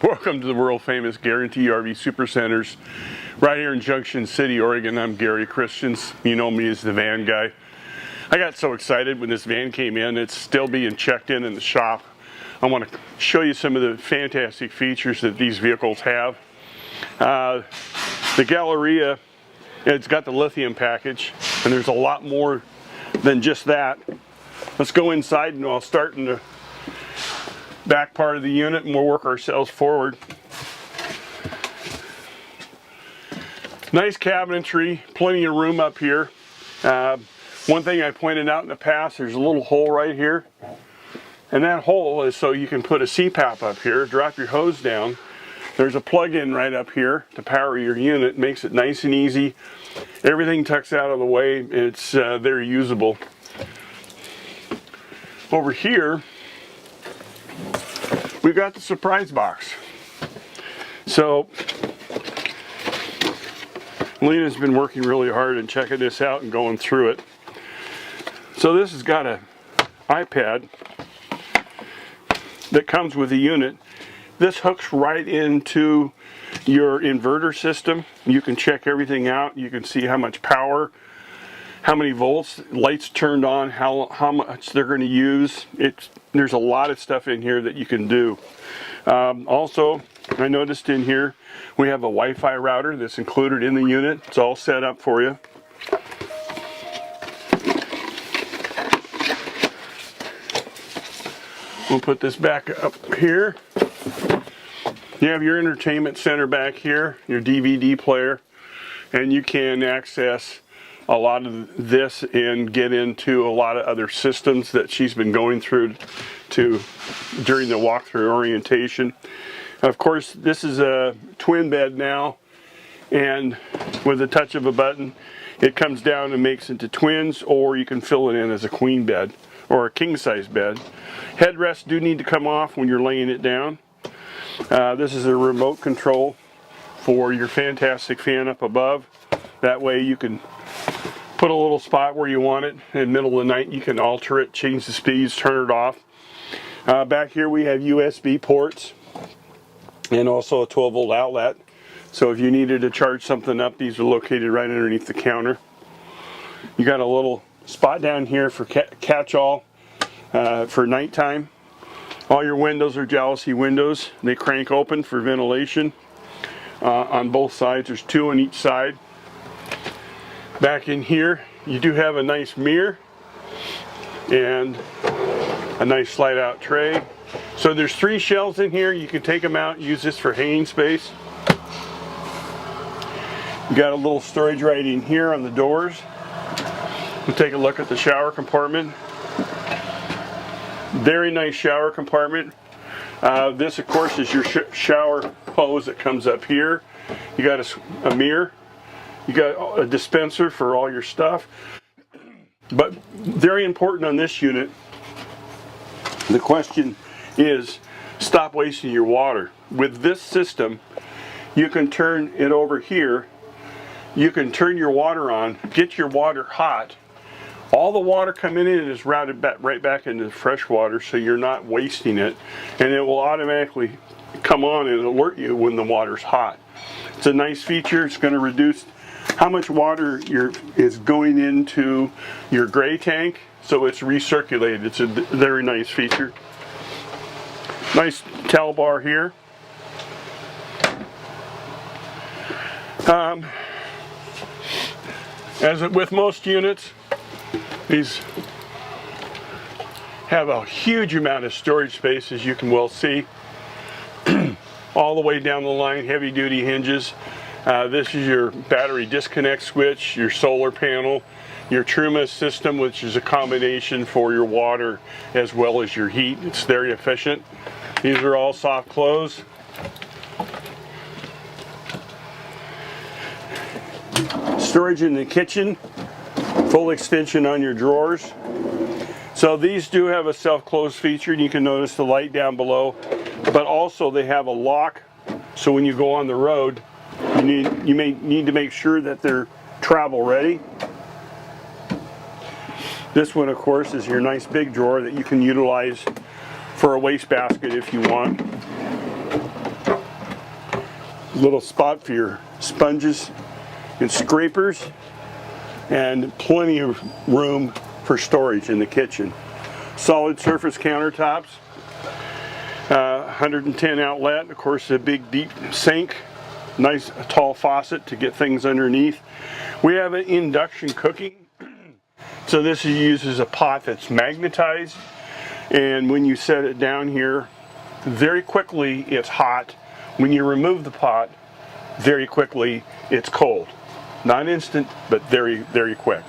Welcome to the world famous Guarantee RV Supercenters right here in Junction City, Oregon. I'm Gary Christians. You know me as the van guy. I got so excited when this van came in. It's still being checked in the shop. I want to show you some of the fantastic features that these vehicles have. The Galleria, it's got the lithium package, and there's a lot more than just that. Let's go inside and I'll start in the back part of the unit and we'll work ourselves forward. Nice cabinetry, plenty of room up here. One thing I pointed out in the past, there's a little hole right here, and that hole is so you can put a CPAP up here, drop your hose down. There's a plug-in right up here to power your unit. Makes it nice and easy. Everything tucks out of the way. It's very usable. Over here we've got the surprise box. So Lena's been working really hard and checking this out and going through it. So this has got an iPad that comes with the unit. This hooks right into your inverter system. You can check everything out. You can see how much power, how many volts, lights turned on, how much they're going to use. There's a lot of stuff in here that you can do. Also, I noticed in here we have a Wi-Fi router that's included in the unit. It's all set up for you. We'll put this back up here. You have your entertainment center back here, your DVD player, and you can access a lot of this and get into a lot of other systems that she's been going through during the walkthrough orientation. Of course, this is a twin bed now, and with the touch of a button, it comes down and makes into twins, or you can fill it in as a queen bed or a king size bed. Headrests do need to come off when you're laying it down. This is a remote control for your fantastic fan up above. That way you can put a little spot where you want it. In the middle of the night you can alter it, change the speeds, turn it off. Back here we have USB ports and also a 12-volt outlet. So if you needed to charge something up, these are located right underneath the counter. You got a little spot down here for catch-all for nighttime. All your windows are Jealousy windows. They crank open for ventilation. On both sides, there's two on each side. Back in here, you do have a nice mirror and a nice slide-out tray. So there's 3 shelves in here. You can take them out and use this for hanging space. You got a little storage right in here on the doors. We'll take a look at the shower compartment. Very nice shower compartment. This, of course, is your shower hose that comes up here. You got a mirror. You got a dispenser for all your stuff. But very important on this unit, the question is, stop wasting your water. With this system, you can turn it over here. You can turn your water on, get your water hot. All the water coming in is routed back, right back into the fresh water, so you're not wasting it. And it will automatically come on and alert you when the water's hot. It's a nice feature. It's going to reduce how much water is going into your gray tank, so it's recirculated. It's a very nice feature. Nice towel bar here. As with most units, these have a huge amount of storage space, as you can well see. All the way down the line, heavy duty hinges. This is your battery disconnect switch, your solar panel, your Truma system, which is a combination for your water as well as your heat. It's very efficient. These are all soft close. Storage in the kitchen, full extension on your drawers. So these do have a self-close feature, and you can notice the light down below, but also they have a lock, so when you go on the road, you may need to make sure that they're travel ready. This one, of course, is your nice big drawer that you can utilize for a wastebasket if you want. little spot for your sponges and scrapers, and plenty of room for storage in the kitchen. Solid surface countertops, 110 outlet, of course a big deep sink, nice tall faucet to get things underneath. We have an induction cooking, so this uses a pot that's magnetized, and when you set it down here, very quickly it's hot. When you remove the pot, very quickly it's cold. Not instant, but very, very quick.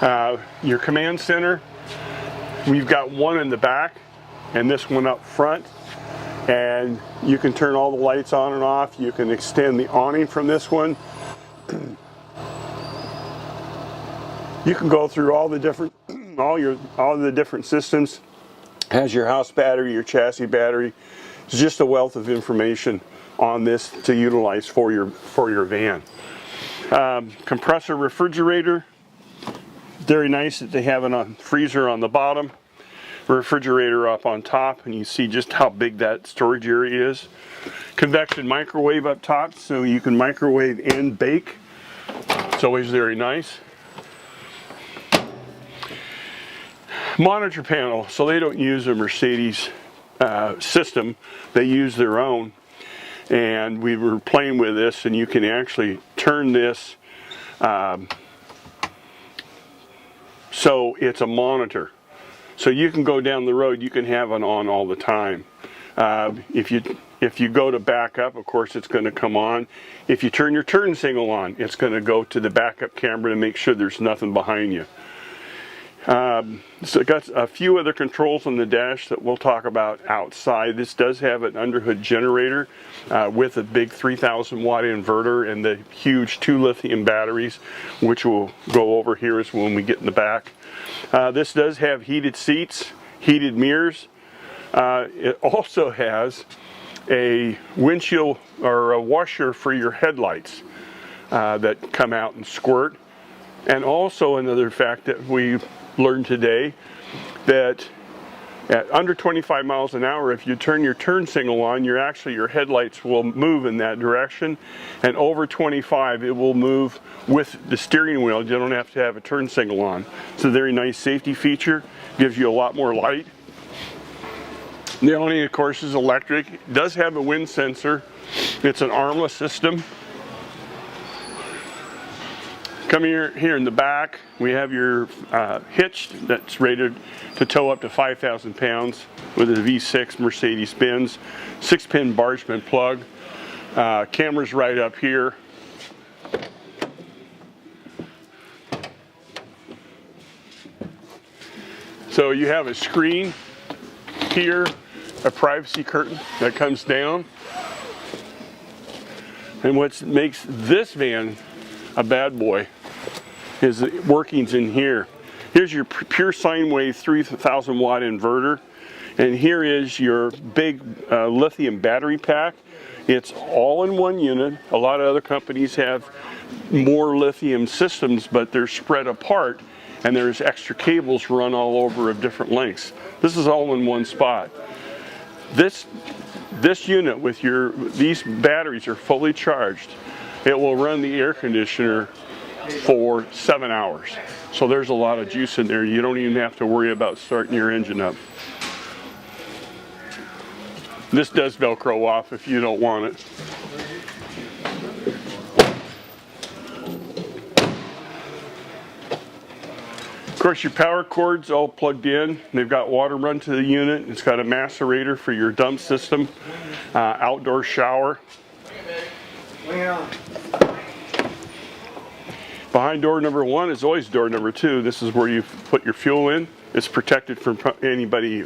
Your command center, we've got one in the back and this one up front, and you can turn all the lights on and off. You can extend the awning from this one. You can go through all the different all the different systems. Has your house battery, your chassis battery. It's just a wealth of information on this to utilize for your van. Compressor refrigerator, very nice that they have a freezer on the bottom, refrigerator up on top, and you see just how big that storage area is. Convection microwave up top, so you can microwave and bake. It's always very nice. Monitor panel, so they don't use a Mercedes system, they use their own. And we were playing with this, and you can actually turn this so it's a monitor. So you can go down the road, you can have it on all the time. If you go to back up, of course it's going to come on. If you turn your turn signal on, it's going to go to the backup camera to make sure there's nothing behind you. So it got a few other controls on the dash that we'll talk about outside. This does have an underhood generator with a big 3,000 watt inverter and the huge 2 lithium batteries, which we'll go over here as when we get in the back. This does have heated seats, heated mirrors. It also has a windshield or a washer for your headlights that come out and squirt. And also another fact that we learned today, that at under 25 miles an hour, if you turn your turn signal on, your headlights will move in that direction, and over 25 it will move with the steering wheel. You don't have to have a turn signal on. It's a very nice safety feature, gives you a lot more light. The awning, of course, is electric. It does have a wind sensor. It's an armless system. Coming here in the back, we have your hitch that's rated to tow up to 5,000 pounds with a V6 Mercedes-Benz 6-pin Bargeman plug. Camera's right up here. So you have a screen here, a privacy curtain that comes down. And what makes this van a bad boy is the workings in here. Here's your pure sine wave 3,000 watt inverter, and here is your big lithium battery pack. It's all in one unit. A lot of other companies have more lithium systems, but they're spread apart, and there's extra cables run all over of different lengths. This is all in one spot. This unit with these batteries are fully charged. It will run the air conditioner for 7 hours. So there's a lot of juice in there. You don't even have to worry about starting your engine up. This does Velcro off if you don't want it. Of course, your power cord's all plugged in. They've got water run to the unit. It's got a macerator for your dump system, outdoor shower. Behind door number 1 is always door number 2. This is where you put your fuel in. It's protected from anybody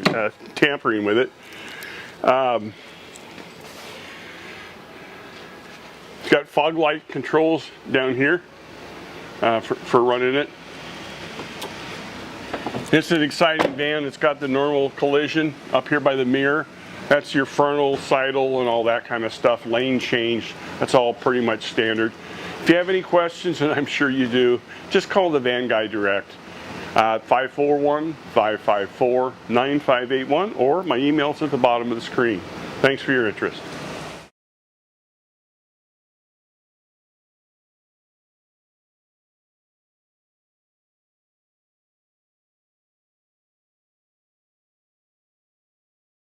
tampering with it. It's got fog light controls down here for running it. It's an exciting van. It's got the normal collision up here by the mirror. That's your frontal, sidal, and all that kind of stuff. Lane change. That's all pretty much standard. If you have any questions, and I'm sure you do, just call the Van Guy direct. 541-554-9581, or my email's at the bottom of the screen. Thanks for your interest.